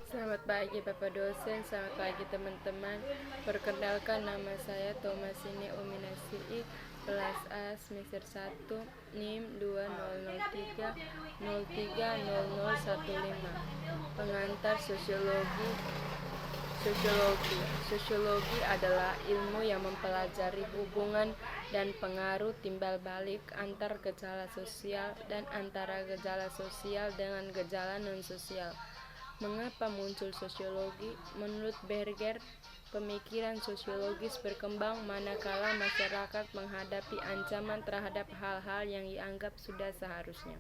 Selamat pagi Bapak dosen, selamat pagi teman-teman. Perkenalkan, nama saya Thomasine Uminasi, kelas A semester 1, NIM 2003 Pengantar sosiologi. Sosiologi adalah ilmu yang mempelajari hubungan dan pengaruh timbal balik antar gejala sosial dan antara gejala sosial dengan gejala non-sosial. Mengapa muncul sosiologi? Menurut Berger, pemikiran sosiologis berkembang manakala masyarakat menghadapi ancaman terhadap hal-hal yang dianggap sudah seharusnya.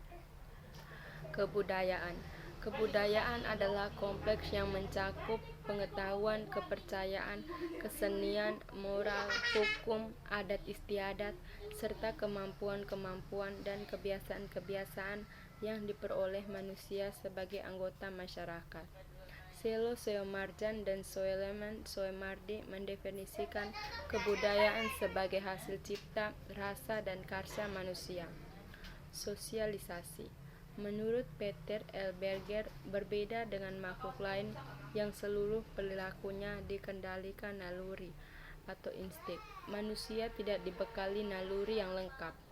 Kebudayaan adalah kompleks yang mencakup pengetahuan, kepercayaan, kesenian, moral, hukum, adat istiadat, serta kemampuan-kemampuan dan kebiasaan-kebiasaan yang diperoleh manusia sebagai anggota masyarakat. Selo Soemarjan dan Soeleman Soemardi mendefinisikan kebudayaan sebagai hasil cipta, rasa, dan karya manusia. Sosialisasi. Menurut Peter L. Berger, berbeda dengan makhluk lain yang seluruh perilakunya dikendalikan naluri atau insting. Manusia tidak dibekali naluri yang lengkap.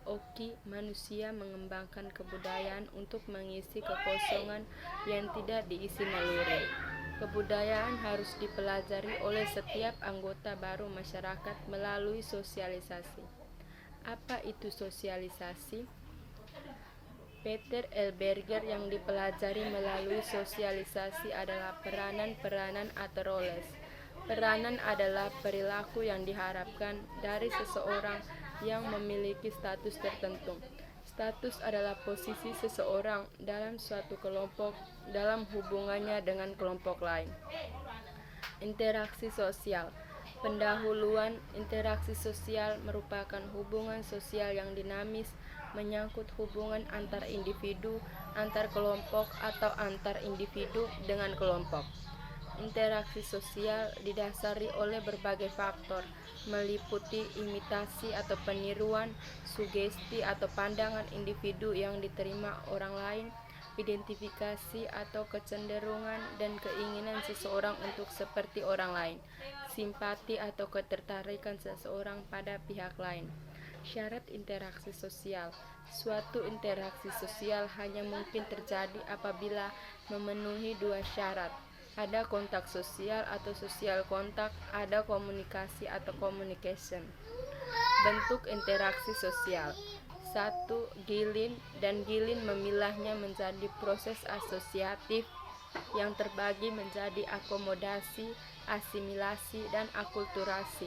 Oki, manusia mengembangkan kebudayaan untuk mengisi kekosongan yang tidak diisi naluri. Kebudayaan harus dipelajari oleh setiap anggota baru masyarakat melalui sosialisasi. Apa itu sosialisasi? Peter L. Berger, yang dipelajari melalui sosialisasi adalah peranan-peranan atau roles. Peranan adalah perilaku yang diharapkan dari seseorang yang memiliki status tertentu. Status adalah posisi seseorang dalam suatu kelompok dalam hubungannya dengan kelompok lain. Interaksi sosial. Pendahuluan. Interaksi sosial merupakan hubungan sosial yang dinamis, menyangkut hubungan antar individu, antar kelompok, atau antar individu dengan kelompok. Interaksi sosial didasari oleh berbagai faktor, meliputi imitasi atau peniruan, sugesti atau pandangan individu yang diterima orang lain, identifikasi atau kecenderungan dan keinginan seseorang untuk seperti orang lain, simpati atau ketertarikan seseorang pada pihak lain. Syarat interaksi sosial. Suatu interaksi sosial hanya mungkin terjadi apabila memenuhi dua syarat. Ada kontak sosial atau sosial kontak, ada komunikasi atau communication. Bentuk interaksi sosial. 1. Gilin, dan Gilin memilahnya menjadi proses asosiatif yang terbagi menjadi akomodasi, asimilasi, dan akulturasi.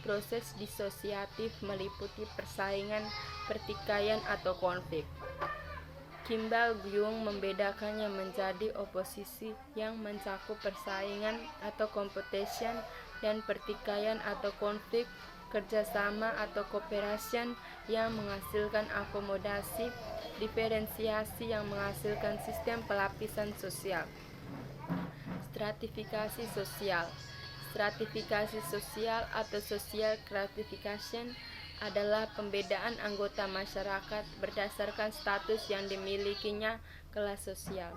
Proses disosiatif meliputi persaingan, pertikaian, atau konflik. Kimball Byung membedakannya menjadi oposisi yang mencakup persaingan atau competition dan pertikaian atau konflik, kerjasama atau cooperation yang menghasilkan akomodasi, diferensiasi yang menghasilkan sistem pelapisan sosial. Stratifikasi sosial. Stratifikasi sosial atau social stratification adalah pembedaan anggota masyarakat berdasarkan status yang dimilikinya kelas sosial.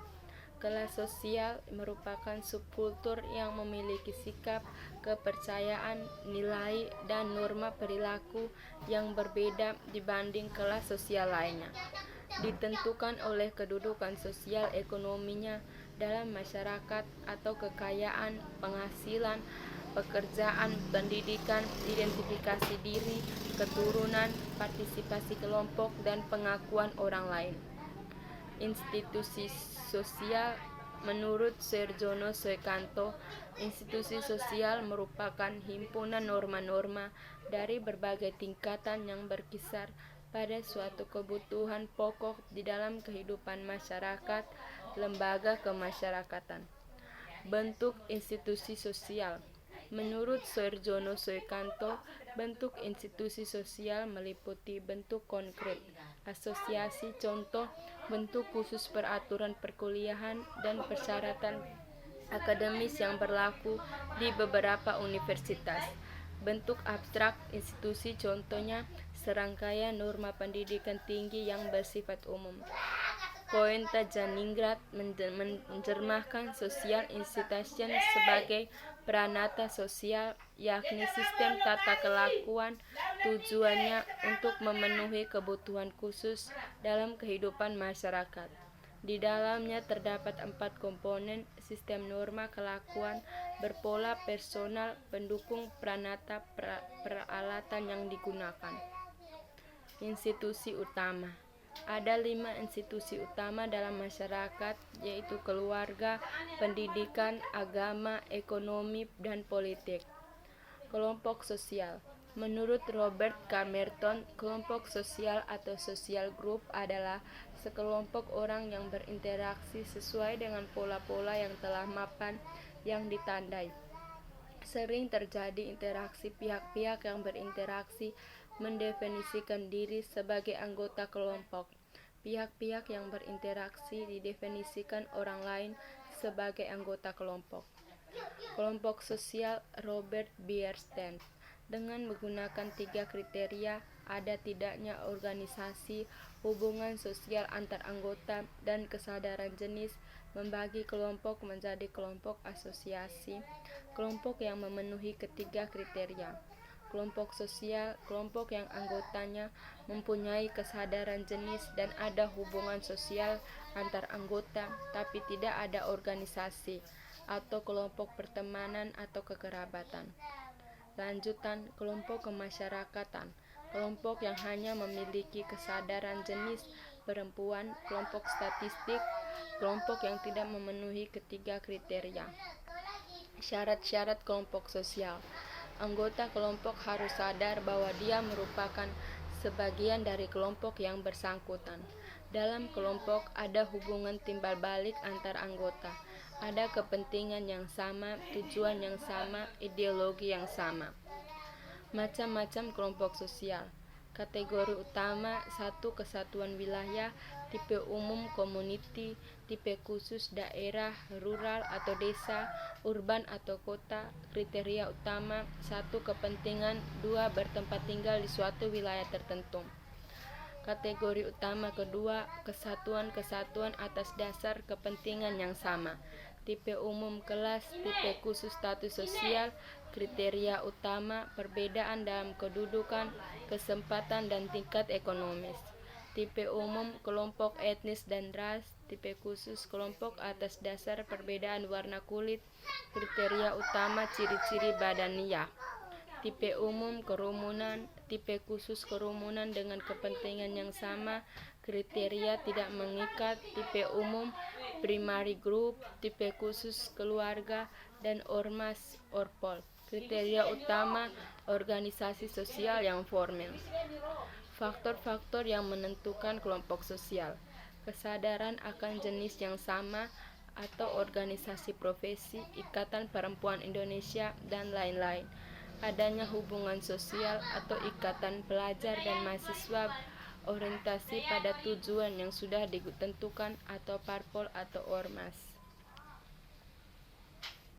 Kelas sosial merupakan subkultur yang memiliki sikap, kepercayaan, nilai, dan norma perilaku yang berbeda dibanding kelas sosial lainnya. Ditentukan oleh kedudukan sosial ekonominya dalam masyarakat atau kekayaan, penghasilan, pekerjaan, pendidikan, identifikasi diri, keturunan, partisipasi kelompok, dan pengakuan orang lain. Institusi sosial. Menurut Sergiono Suekanto, institusi sosial merupakan himpunan norma-norma dari berbagai tingkatan yang berkisar pada suatu kebutuhan pokok di dalam kehidupan masyarakat, lembaga kemasyarakatan. Bentuk institusi sosial. Menurut Sergiono Suekanto, bentuk institusi sosial meliputi bentuk konkret, asosiasi contoh, bentuk khusus peraturan perkuliahan, dan persyaratan akademis yang berlaku di beberapa universitas. Bentuk abstrak institusi contohnya serangkaian norma pendidikan tinggi yang bersifat umum. Koenta Janingrat menjermahkan social institution sebagai pranata sosial, yakni sistem tata kelakuan tujuannya untuk memenuhi kebutuhan khusus dalam kehidupan masyarakat. Di dalamnya terdapat 4 komponen: sistem norma kelakuan, berpola personal, pendukung pranata, peralatan yang digunakan. Institusi utama. Ada 5 institusi utama dalam masyarakat, yaitu keluarga, pendidikan, agama, ekonomi, dan politik. Kelompok sosial. Menurut Robert Camerton, kelompok sosial atau social group adalah sekelompok orang yang berinteraksi sesuai dengan pola-pola yang telah mapan yang ditandai. Sering terjadi interaksi pihak-pihak yang berinteraksi mendefinisikan diri sebagai anggota kelompok. Pihak-pihak yang berinteraksi didefinisikan orang lain sebagai anggota kelompok. Kelompok sosial Robert Bierstein dengan menggunakan 3 kriteria: ada tidaknya organisasi, hubungan sosial antar anggota, dan kesadaran jenis, membagi kelompok menjadi kelompok asosiasi. Kelompok yang memenuhi ketiga kriteria. Kelompok sosial, kelompok yang anggotanya mempunyai kesadaran jenis dan ada hubungan sosial antar anggota, tapi tidak ada organisasi atau kelompok pertemanan atau kekerabatan. Lanjutan, kelompok kemasyarakatan, kelompok yang hanya memiliki kesadaran jenis perempuan, kelompok statistik, kelompok yang tidak memenuhi ketiga kriteria. Syarat-syarat kelompok sosial. Anggota kelompok harus sadar bahwa dia merupakan sebagian dari kelompok yang bersangkutan. Dalam kelompok ada hubungan timbal balik antar anggota. Ada kepentingan yang sama, tujuan yang sama, ideologi yang sama. Macam-macam kelompok sosial. Kategori utama: 1. Kesatuan wilayah, tipe umum community, tipe khusus daerah, rural atau desa, urban atau kota. Kriteria utama: 1. Kepentingan, 2. Bertempat tinggal di suatu wilayah tertentu. Kategori utama kedua: kesatuan-kesatuan atas dasar kepentingan yang sama. Tipe umum kelas, tipe khusus status sosial. Kriteria utama: perbedaan dalam kedudukan, kesempatan, dan tingkat ekonomis. Tipe umum kelompok etnis dan ras. Tipe khusus kelompok atas dasar perbedaan warna kulit. Kriteria utama: ciri-ciri badaniah. Tipe umum kerumunan, tipe khusus kerumunan dengan kepentingan yang sama. Kriteria tidak mengikat. Tipe umum primary group, tipe khusus keluarga, dan ormas orpol. Kriteria utama organisasi sosial yang formal. Faktor-faktor yang menentukan kelompok sosial: kesadaran akan jenis yang sama atau organisasi profesi, Ikatan Perempuan Indonesia, dan lain-lain. Adanya hubungan sosial atau ikatan pelajar dan mahasiswa, orientasi pada tujuan yang sudah ditentukan atau parpol atau ormas.